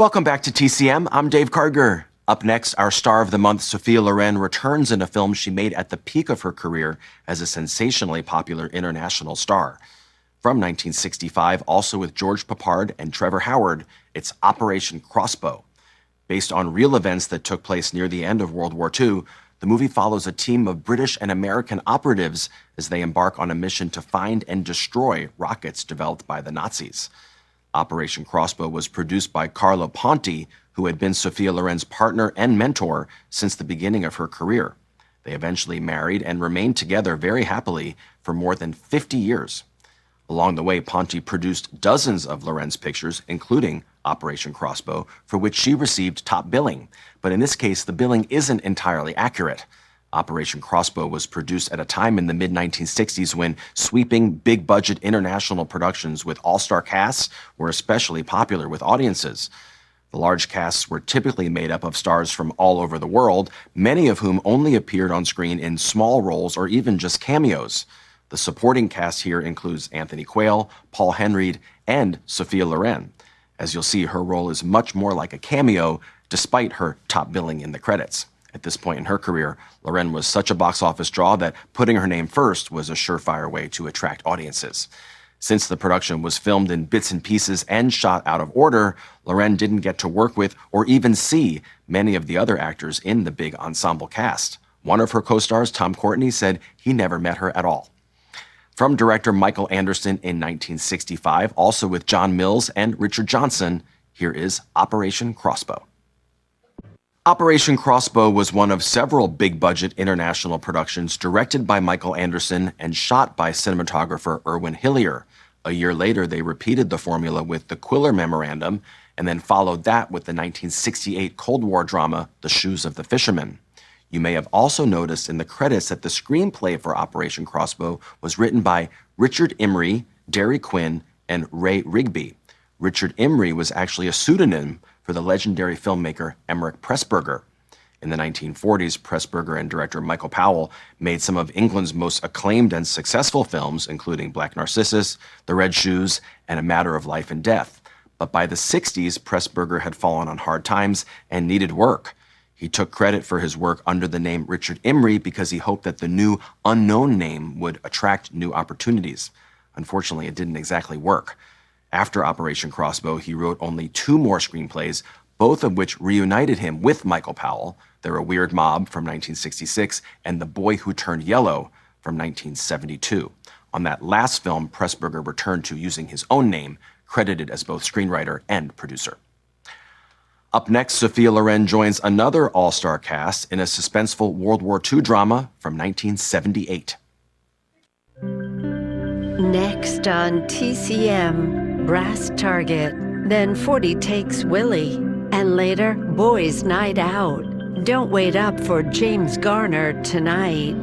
Welcome back to TCM. I'm Dave Karger. Up next, our star of the month, Sophia Loren, returns in a film she made at the peak of her career as a sensationally popular international star. From 1965, also with George Peppard and Trevor Howard, it's Operation Crossbow. Based on real events that took place near the end of World War II, the movie follows a team of British and American operatives as they embark on a mission to find and destroy rockets developed by the Nazis. Operation Crossbow was produced by Carlo Ponti, who had been Sophia Loren's partner and mentor since the beginning of her career. They eventually married and remained together very happily for more than 50 years. Along the way, Ponti produced dozens of Loren's pictures, including Operation Crossbow, for which she received top billing. But in this case, the billing isn't entirely accurate. Operation Crossbow was produced at a time in the mid-1960s when sweeping, big-budget international productions with all-star casts were especially popular with audiences. The large casts were typically made up of stars from all over the world, many of whom only appeared on screen in small roles or even just cameos. The supporting cast here includes Anthony Quayle, Paul Henreid, and Sophia Loren. As you'll see, her role is much more like a cameo, despite her top billing in the credits. At this point in her career, Loren was such a box office draw that putting her name first was a surefire way to attract audiences. Since the production was filmed in bits and pieces and shot out of order, Loren didn't get to work with or even see many of the other actors in the big ensemble cast. One of her co-stars, Tom Courtenay, said he never met her at all. From director Michael Anderson in 1965, also with John Mills and Richard Johnson, here is Operation Crossbow. Operation Crossbow was one of several big-budget international productions directed by Michael Anderson and shot by cinematographer Irwin Hillier. A year later, they repeated the formula with The Quiller Memorandum, and then followed that with the 1968 Cold War drama The Shoes of the Fisherman. You may have also noticed in the credits that the screenplay for Operation Crossbow was written by Richard Imrie, Derry Quinn, and Ray Rigby. Richard Imrie was actually a pseudonym for the legendary filmmaker Emmerich Pressburger. In the 1940s, Pressburger and director Michael Powell made some of England's most acclaimed and successful films, including Black Narcissus, The Red Shoes, and A Matter of Life and Death. But by the 60s, Pressburger had fallen on hard times and needed work. He took credit for his work under the name Richard Imrie because he hoped that the new unknown name would attract new opportunities. Unfortunately, it didn't exactly work. After Operation Crossbow, he wrote only 2 more screenplays, both of which reunited him with Michael Powell. They're A Weird Mob from 1966 and The Boy Who Turned Yellow from 1972. On that last film, Pressburger returned to using his own name, credited as both screenwriter and producer. Up next, Sophia Loren joins another all-star cast in a suspenseful World War II drama from 1978. Next on TCM, Brass Target, then 40 Takes Willie, and later, Boys Night Out. Don't wait up for James Garner tonight.